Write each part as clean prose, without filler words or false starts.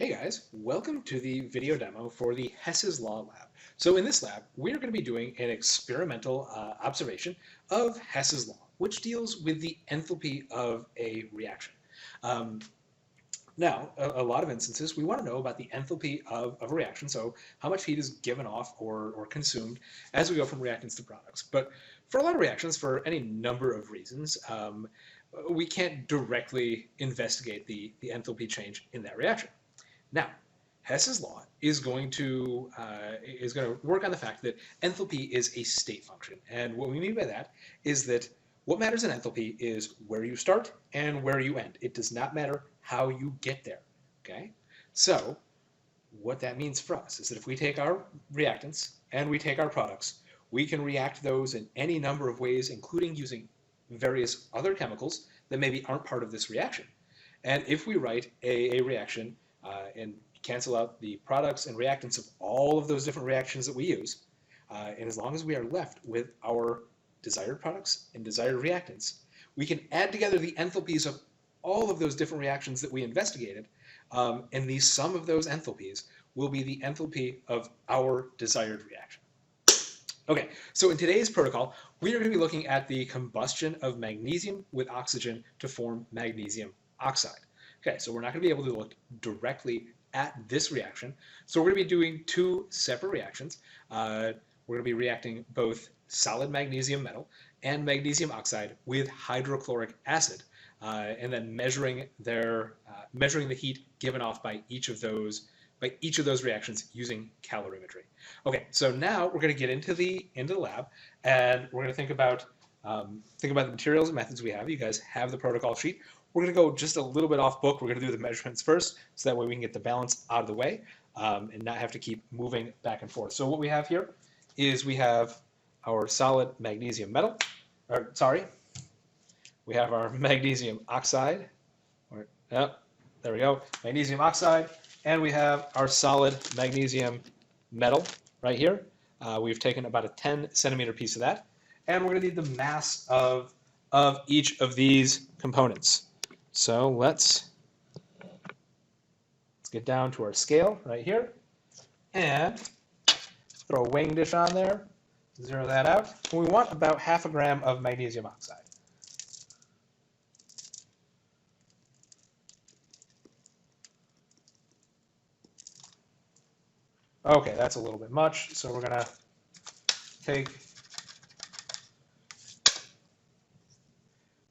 Hey guys, welcome to the video demo for the Hess's Law Lab. So in this lab, we're going to be doing an experimental observation of Hess's Law, which deals with the enthalpy of a reaction. Now, a lot of instances, we want to know about the enthalpy of a reaction, so how much heat is given off or consumed as we go from reactants to products. But for a lot of reactions, for any number of reasons, we can't directly investigate the enthalpy change in that reaction. Now, Hess's law is going to work on the fact that enthalpy is a state function, and what we mean by that is that what matters in enthalpy is where you start and where you end. It does not matter how you get there. Okay, so what that means for us is that if we take our reactants and we take our products, we can react those in any number of ways, including using various other chemicals that maybe aren't part of this reaction. And if we write a reaction and cancel out the products and reactants of all of those different reactions that we use, and as long as we are left with our desired products and desired reactants, we can add together the enthalpies of all of those different reactions that we investigated, and the sum of those enthalpies will be the enthalpy of our desired reaction. Okay, so in today's protocol, we are going to be looking at the combustion of magnesium with oxygen to form magnesium oxide. Okay, so we're not going to be able to look directly at this reaction. So we're going to be doing two separate reactions. We're going to be reacting both solid magnesium metal and magnesium oxide with hydrochloric acid, and then measuring the heat given off by each of those reactions using calorimetry. Okay, so now we're going to get into the lab, and we're going to think about the materials and methods we have. You guys have the protocol sheet. We're going to go just a little bit off book. We're going to do the measurements first, so that way we can get the balance out of the way and not have to keep moving back and forth. So what we have here is we have our solid magnesium metal, we have our magnesium oxide, there we go, magnesium oxide, and we have our solid magnesium metal right here. We've taken about a 10 centimeter piece of that, and we're going to need the mass of each of these components. So let's get down to our scale right here and throw a weighing dish on there, zero that out. And we want about 1/2 gram of magnesium oxide. Okay, that's a little bit much, so we're going to take,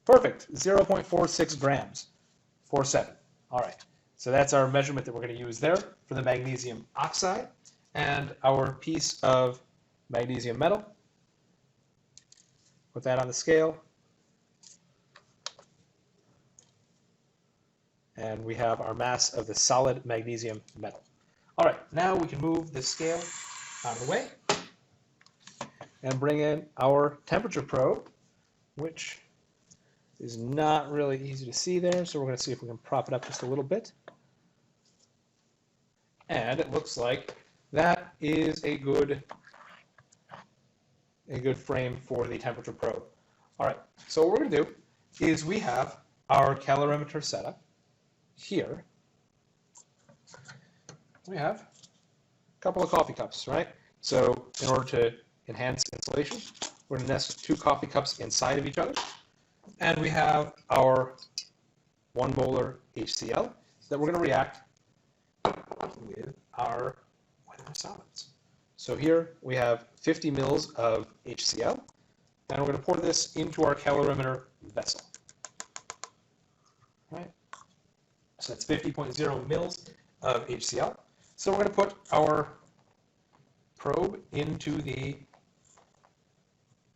perfect, 0.46 grams, 47. All right, so that's our measurement that we're going to use there for the magnesium oxide, and our piece of magnesium metal. Put that on the scale. And we have our mass of the solid magnesium metal. All right, now we can move the scale out of the way and bring in our temperature probe, which is not really easy to see there, so we're going to see if we can prop it up just a little bit. And it looks like that is a good frame for the temperature probe. All right, so what we're going to do is we have our calorimeter set up here. We have a couple of coffee cups, right? So in order to enhance insulation, we're going to nest 2 coffee cups inside of each other. And we have our 1 molar HCl that we're going to react with our solids. So here we have 50 mils of HCl, and we're going to pour this into our calorimeter vessel. All right. So that's 50.0 mils of HCl. So we're going to put our probe into the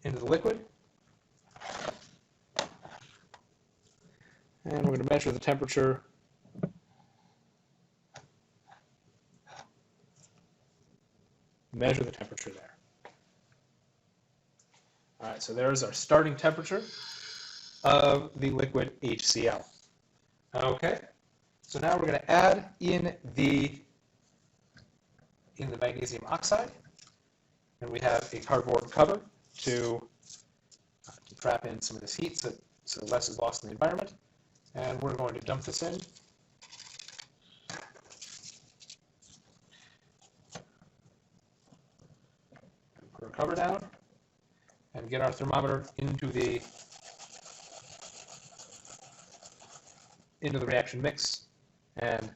liquid, and we're going to measure the temperature. Measure the temperature there. All right, so there's our starting temperature of the liquid HCl. Okay, so now we're going to add in the magnesium oxide, and we have a cardboard cover to trap in some of this heat so less is lost in the environment. And we're going to dump this in. cover down and get our thermometer into the reaction mix and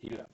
heat it up.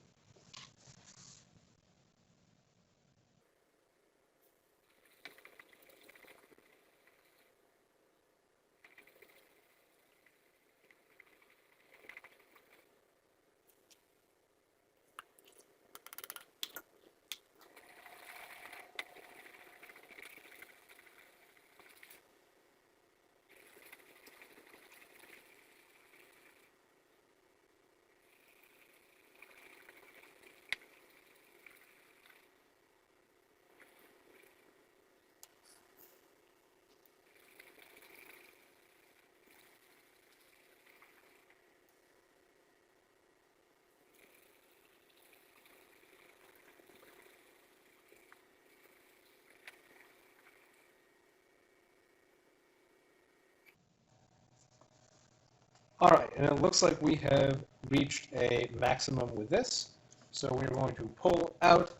All right, and it looks like we have reached a maximum with this. So we're going to pull out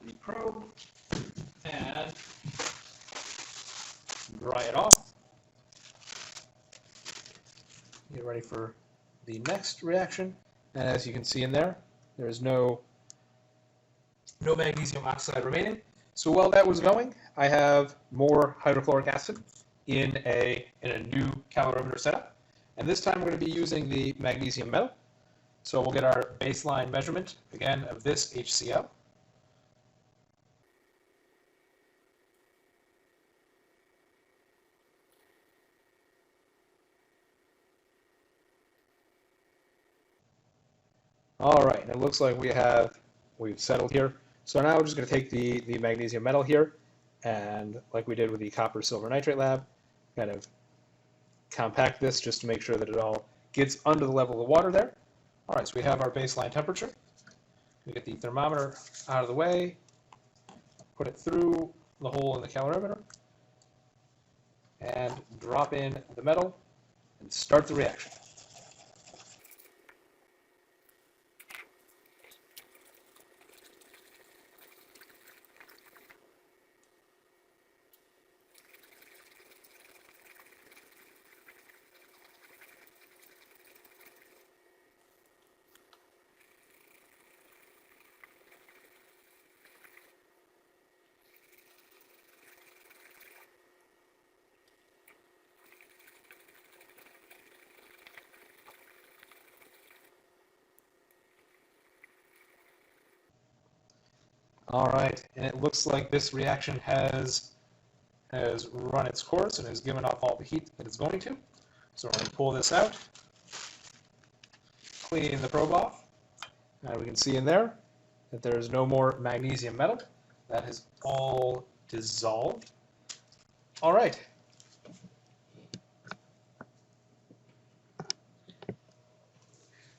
the probe and dry it off. Get ready for the next reaction. And as you can see in there, there's no magnesium oxide remaining. So while that was going, I have more hydrochloric acid in a new calorimeter setup. And this time we're going to be using the magnesium metal. So we'll get our baseline measurement, again, of this HCl. All right, and it looks like we've settled here. So now we're just going to take the magnesium metal here, and like we did with the copper silver nitrate lab, kind of compact this just to make sure that it all gets under the level of the water there. All right, so we have our baseline temperature. We get the thermometer out of the way, put it through the hole in the calorimeter, and drop in the metal and start the reaction. All right, and it looks like this reaction has run its course and has given off all the heat that it's going to. So we're going to pull this out, clean the probe off. Now we can see in there that there is no more magnesium metal. That has all dissolved. All right.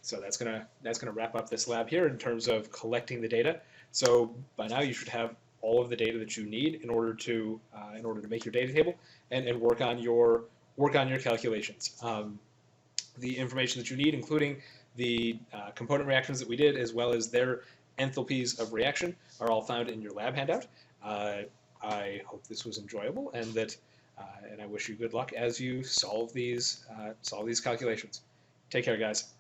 So that's gonna wrap up this lab here in terms of collecting the data. So by now you should have all of the data that you need in order to make your data table and work on your calculations. The information that you need, including the component reactions that we did, as well as their enthalpies of reaction, are all found in your lab handout. I hope this was enjoyable, and I wish you good luck as you solve these calculations. Take care, guys.